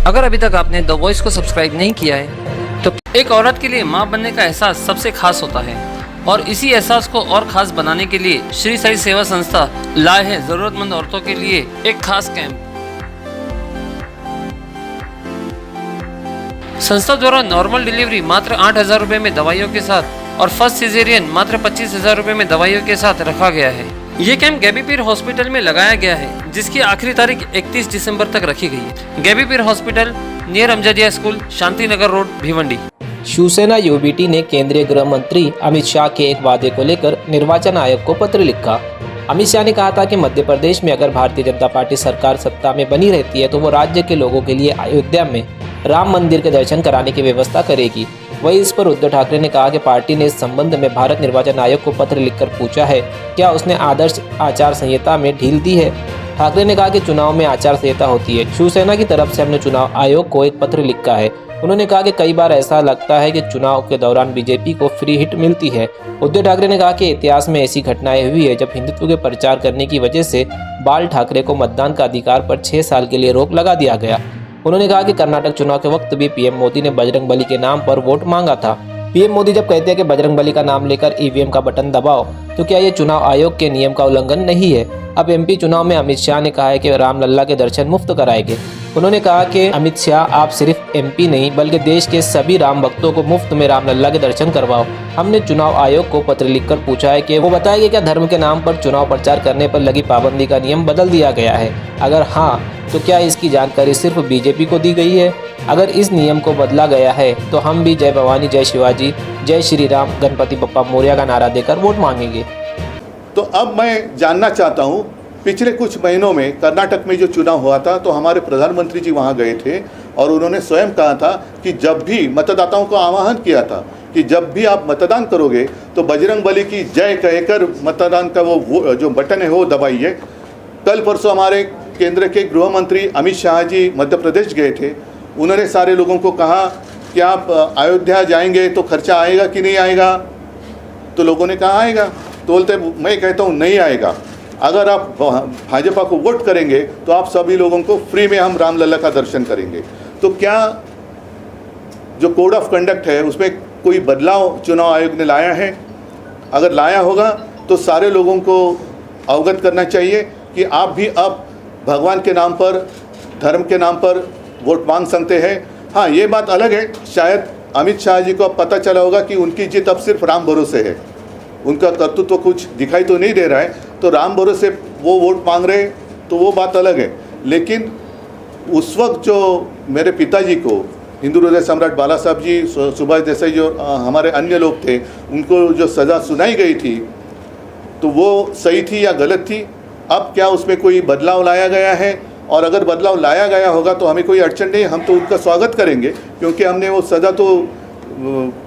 अगर अभी तक आपने द वॉइस को सब्सक्राइब नहीं किया है तो एक औरत के लिए माँ बनने का एहसास सबसे खास होता है और इसी एहसास को और खास बनाने के लिए श्री साई सेवा संस्था लाए हैं जरूरतमंद औरतों के लिए एक खास कैंप। संस्था द्वारा नॉर्मल डिलीवरी मात्र 8,000 रुपए में दवाइयों के साथ और फर्स्ट सिजेरियन मात्र 25,000 रुपए में दवाइयों के साथ रखा गया है। ये कैंप गैबीपीर हॉस्पिटल में लगाया गया है जिसकी आखिरी तारीख 31 दिसंबर तक रखी गई है। गैबीपीर hospital near Amjadia school, Shanti Nagar road, Bhiwandi. Shiv Sena UBT ने केंद्रीय गृह मंत्री अमित शाह के एक वादे को लेकर निर्वाचन आयोग को पत्र लिखा। अमित शाह ने कहा था कि मध्य प्रदेश में अगर भारतीय जनता पार्टी सरकार सत्ता में बनी रहती है तो वो राज्य के लोगों के लिए अयोध्या में राम मंदिर के दर्शन कराने की व्यवस्था करेगी। वहीं इस पर उद्धव ठाकरे ने कहा कि पार्टी ने इस संबंध में भारत निर्वाचन आयोग को पत्र लिखकर पूछा है क्या उसने आदर्श आचार संहिता में ढील दी है। ठाकरे ने कहा कि चुनाव में आचार संहिता होती है। शिवसेना की तरफ से हमने चुनाव आयोग को एक पत्र लिखा है। उन्होंने कहा कि कई बार ऐसा लगता है कि चुनाव के दौरान बीजेपी को फ्री हिट मिलती है। उद्धव ठाकरे ने कहा कि इतिहास में ऐसी घटनाएं हुई है जब हिंदुत्व के प्रचार करने की वजह से बाल ठाकरे को मतदान का अधिकार पर 6 साल के लिए रोक लगा दिया गया। उन्होंने कहा कि कर्नाटक चुनाव के वक्त भी पीएम मोदी ने बजरंग बली के नाम पर वोट मांगा था। पीएम मोदी जब कहते हैं कि बजरंग बली का नाम लेकर ईवीएम का बटन दबाओ तो क्या ये चुनाव आयोग के नियम का उल्लंघन नहीं है। अब एमपी चुनाव में अमित शाह ने कहा है कि रामलल्ला के दर्शन मुफ्त कराएंगे। उन्होंने कहा कि अमित शाह आप सिर्फ एमपी नहीं बल्कि देश के सभी राम भक्तों को मुफ्त में रामलल्ला के दर्शन करवाओ। हमने चुनाव आयोग को पत्र लिखकर पूछा है कि वो बताए कि क्या धर्म के नाम पर चुनाव प्रचार करने पर लगी पाबंदी का नियम बदल दिया गया है। अगर हाँ तो क्या इसकी जानकारी सिर्फ बीजेपी को दी गई है। अगर इस नियम को बदला गया है तो हम भी जय भवानी जय शिवाजी जय श्री राम गणपति बप्पा मोरया का नारा देकर वोट मांगेंगे। तो अब मैं जानना चाहता हूँ, पिछले कुछ महीनों में कर्नाटक में जो चुनाव हुआ था तो हमारे प्रधानमंत्री जी वहाँ गए थे और उन्होंने स्वयं कहा था कि जब भी मतदाताओं को आह्वान किया था कि जब भी आप मतदान करोगे तो बजरंग बली की जय कहकर मतदान का वो जो बटन है वो दबाइए। कल परसों हमारे केंद्र के गृह मंत्री अमित शाह जी मध्य प्रदेश गए थे। उन्होंने सारे लोगों को कहा कि आप अयोध्या जाएंगे तो खर्चा आएगा कि नहीं आएगा। तो लोगों ने कहा आएगा। तो बोलते मैं कहता हूँ नहीं आएगा। अगर आप भाजपा को वोट करेंगे तो आप सभी लोगों को फ्री में हम रामलल्ला का दर्शन करेंगे। तो क्या जो कोड ऑफ कंडक्ट है उसमें कोई बदलाव चुनाव आयोग ने लाया है? अगर लाया होगा तो सारे लोगों को अवगत करना चाहिए कि आप भी अब भगवान के नाम पर, धर्म के नाम पर वोट मांग सकते हैं। हाँ, ये बात अलग है, शायद अमित शाह जी को अब पता चला होगा कि उनकी जीत अब सिर्फ राम भरोसे है। उनका कर्तृत्व कुछ दिखाई तो नहीं दे रहा है, तो राम भरोसे वो वोट मांग रहे तो वो बात अलग है। लेकिन उस वक्त जो मेरे पिताजी को हिंदू हृदय सम्राट बाला साहब जी, सुभाष देसाई जो हमारे अन्य लोग थे, उनको जो सज़ा सुनाई गई थी तो वो सही थी या गलत थी? अब क्या उसमें कोई बदलाव लाया गया है? और अगर बदलाव लाया गया होगा तो हमें कोई अड़चन नहीं, हम तो उनका स्वागत करेंगे क्योंकि हमने वो सज़ा तो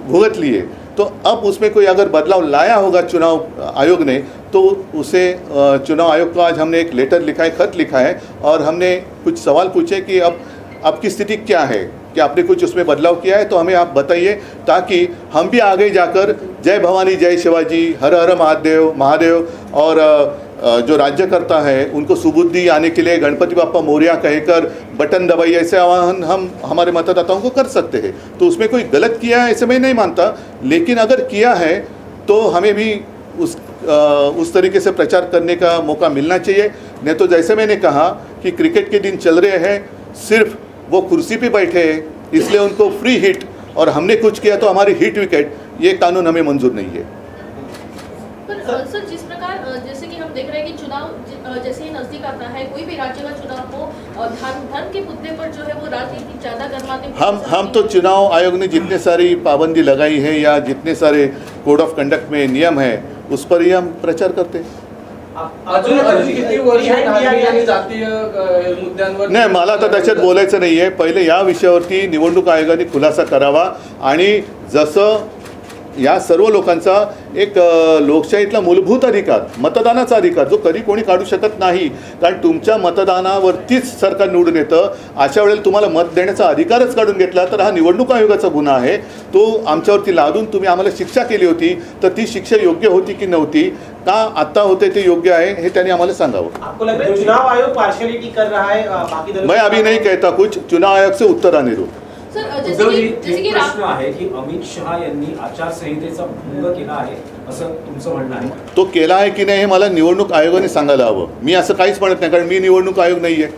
भुगत ली है। तो अब उसमें कोई अगर बदलाव लाया होगा चुनाव आयोग ने तो उसे चुनाव आयोग को आज हमने एक लेटर लिखा है, खत लिखा है और हमने कुछ सवाल पूछे कि अब की स्थिति क्या है, क्या आपने कुछ उसमें बदलाव किया है तो हमें आप बताइए, ताकि हम भी आगे जाकर जय भवानी जय शिवाजी, हर हर महादेव और जो राज्यकर्ता है उनको सुबुद्धि आने के लिए गणपति बाप्पा मोरया कहकर बटन दबाइए, ऐसे आह्वान हम हमारे मतदाताओं को कर सकते हैं। तो उसमें कोई गलत किया है ऐसे मैं नहीं मानता, लेकिन अगर किया है तो हमें भी उस तरीके से प्रचार करने का मौका मिलना चाहिए। नहीं तो जैसे मैंने कहा कि क्रिकेट के दिन चल रहे हैं, सिर्फ वो कुर्सी पे बैठे हैं इसलिए उनको फ्री हिट और हमने कुछ किया तो हमारी हिट विकेट, ये कानून हमें मंजूर नहीं है। पर सर, जिस प्रकार जैसे कि हम देख रहे हैं कि चुनाव जैसे ही नजदीक आता है, कोई भी राज्य का चुनाव हो, धर्म के मुद्दे पर जो है वो राजनीति ज्यादा गर्माते हम तो चुनाव आयोग ने जितने सारी पाबंदी लगाई है या जितने सारे कोड ऑफ कंडक्ट में नियम है उस पर ही हम प्रचार करते हैं। नाही, मला तर त्याच्यात बोलायचं नाहीये। पहिले या विषयावरती निवडणूक आयोगाने खुलासा करावा आणि जसं या सर्व लोकांचा एक लोकशाहीतला मूलभूत अधिकार, मतदानाचा अधिकार, जो कधी कोणी काढू शकत नाही. कारण तुमच्या मतदानावरतीच सरकार निवडून येतं. अशा वेळेला तुम्हाला मत देण्याचा अधिकारच काढून घेतला तर हा निवडणूक आयोगाचा गुन्हा आहे. तो आमच्यावरती लादून तुम्ही आम्हाला शिक्षा केली होती, तर ती शिक्षा योग्य होती की नव्हती, का आत्ता होते ते योग्य आहे हे त्यांनी आम्हाला सांगावं. आपको लग रहा है चुनाव आयोग पार्शियलिटी कर रहा है बाकी दलों? मैं अभी नहीं कहता कुछ, चुनाव आयोग से उत्तर आने दो. सर उद्धवजी, जैसे एक की प्रश्न आहे की अमित शहा यांनी आचारसंहितेचा भंग केला आहे असं तुमचं म्हणणं आहे. तो केला आहे की नाही हे मला निवडणूक आयोगाने सांगायला हवं. मी असं काहीच म्हणत नाही, कारण मी निवडणूक आयोग नाही आहे.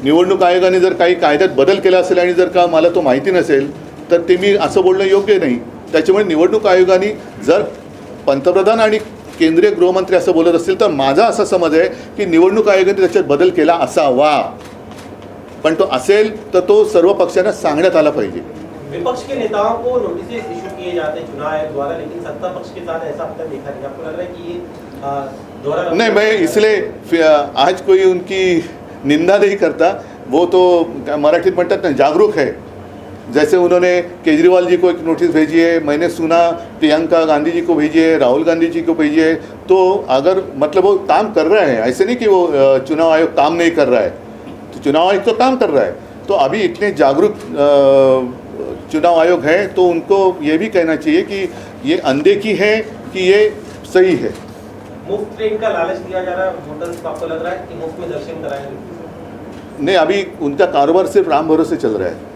निवडणूक आयोगाने जर काही कायद्यात बदल केला असेल आणि जर का मला तो माहिती नसेल तर ते मी असं बोलणं योग्य नाही. त्याच्यामुळे निवडणूक आयोगाने जर पंतप्रधान आणि केंद्रीय गृहमंत्री असं बोलत असतील तर माझा असा समज आहे की निवडणूक आयोगाने त्याच्यात बदल केला असावा. पण तो असेल तर तो सर्व पक्षांना सांगण्यात आला पाहिजे. विपक्ष के नेताओं को नोटिस इशू किए जाते हैं चुनाव आयोग द्वारा, लेकिन सत्ता पक्ष के साथ ऐसा अब तक देखा नहीं. आपको लग रहा है कि ये दोहरा नहीं, मैं इसलिए आज कोई उनकी निंदा नहीं करता. वो तो मराठीत म्हणतात ना, जागरूक है. जैसे उन्होंने केजरीवाल जी को एक नोटिस भेजी है, मैंने सुना प्रियंका गांधी जी को भेजी है, राहुल गांधी जी को भेजी है. तो अगर मतलब वो काम कर रहा है, ऐसे नहीं कि वो चुनाव आयोग काम नहीं कर रहा है. तो चुनाव आयोग तो काम कर रहा है. तो अभी इतने जागरूक चुनाव आयोग है तो उनको ये भी कहना चाहिए कि ये अनदेखी है कि ये सही है. मुफ्त ट्रेन का लालच दिया जा रहा है वोटर्स को. आपको लग रहा है कि मुफ्त में दर्शन कराएंगे? नहीं, अभी उनका कारोबार सिर्फ राम भरोसे चल रहा है.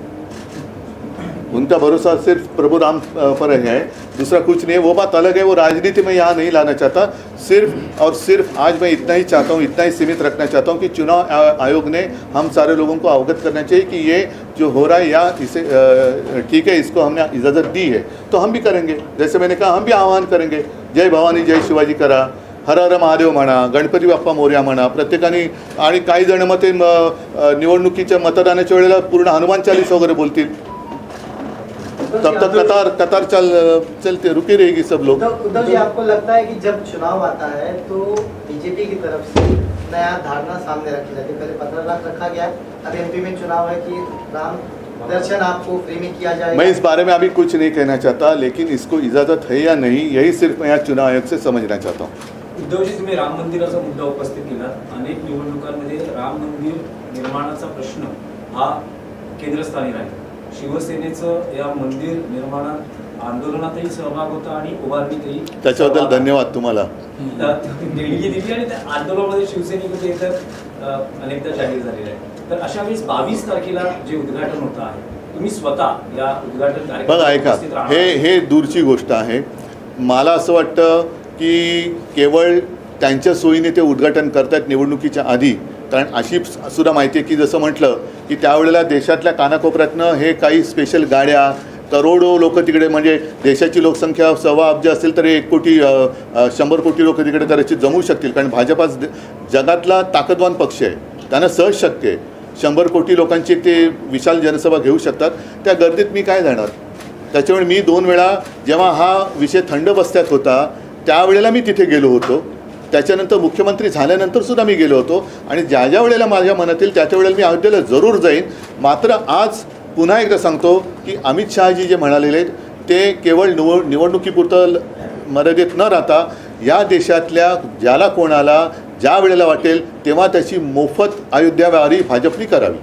उनका भरोसा सिर्फ प्रभु राम पर है, दूसरा कुछ नहीं है. वो बात अलग है, वो राजनीति में यहाँ नहीं लाना चाहता. सिर्फ और सिर्फ आज मैं इतना ही चाहता हूँ, इतना ही सीमित रखना चाहता हूँ कि चुनाव आयोग ने हम सारे लोगों को अवगत करना चाहिए कि ये जो हो रहा है या इसे ठीक है, इसको हमने इजाज़त दी है तो हम भी करेंगे. जैसे मैंने कहा, हम भी आह्वान करेंगे, जय भवानी जय शिवाजी करा, हर हर महादेव म्हणा, गणपती बाप्पा मोरया म्हणा प्रत्येकाने. आणि काही जण मग ते निवडणुकीच्या मतदानाच्या वेळेला पूर्ण हनुमान चालीस वगैरे बोलतील. तब तक कतार चलते रुकी रहेगी सब लोग. उद्धव जी, आपको लगता है कि जब चुनाव आता है तो बीजेपी की तरफ से नया धारणा सामने रखी जाती है? पहले 15 लाख रखा गया, अब एमपी में चुनाव है कि राम दर्शन आपको फ्री में किया जाएगा. मैं इस बारे में अभी कुछ नहीं कहना चाहता, लेकिन इसको इजाज़त है या नहीं यही सिर्फ मैं चुनाव आयोग से समझना चाहता हूँ. उद्धवजी, तुम्ही राम मंदिराचा मुद्दा उपस्थित केला. अनेक निवडणुकांमध्ये राम मंदिर निर्माणाचा प्रश्न हा केंद्रस्थानी राहिला. शिवसेनेचं या मंदिर निर्माणात आंदोलनातही सहभाग होता आणि उभारणीतही. त्याच्याबद्दल धन्यवाद तुम्हाला. देणगी दिली आणि त्या आंदोलनामध्ये शिवसैनिक तर अनेकदा जाहीर झालेले आहे. तर अशा वेळेस 22 तारखेला जे उद्घाटन होतं आहे, तुम्ही स्वतः या उद्घाटन बघा, कार्यक्रमात ऐका, उपस्थित राहणार. हे दूरची गोष्ट आहे. मला असं वाटतं की केवळ त्यांच्या सोयीने ते उद्घाटन करतात निवडणुकीच्या आधी. कारण अशी सुद्धा माहिती आहे की जसं म्हटलं की त्यावेळेला देशातल्या कानाकोपऱ्यातनं हे काही स्पेशल गाड्या, करोडो लोक तिकडे, म्हणजे देशाची लोकसंख्या 1.25 अब्ज असेल तर 1 कोटी 100 कोटी लोक तिकडे कदाचित जमू शकतील. कारण भाजपा जगातला ताकदवान पक्ष आहे, त्यांना सहज शक्य आहे 100 कोटी लोकांची ते विशाल जनसभा घेऊ शकतात. त्या गर्दीत मी काय जाणार. त्याच्यामुळे मी 2 वेळा जेव्हा हा विषय थंड बस्त्यात होता त्यावेळेला मी तिथे गेलो होतो. त्याच्यानंतर मुख्यमंत्री झाल्यानंतर सुद्धा मी गेलो होतो. आणि ज्या ज्या वेळेला माझ्या मनात येईल त्या त्या वेळेला मी अयोध्येला जरूर जाईन. मात्र आज पुन्हा एकदा सांगतो की अमित शहाजी जे म्हणालेले ते केवळ निवडणुकीपुरतं मर्यादित न राहता या देशातल्या ज्याला कोणाला ज्या वेळेला वाटेल तेव्हा त्याची मोफत अयोध्या वारी भाजपने करावी.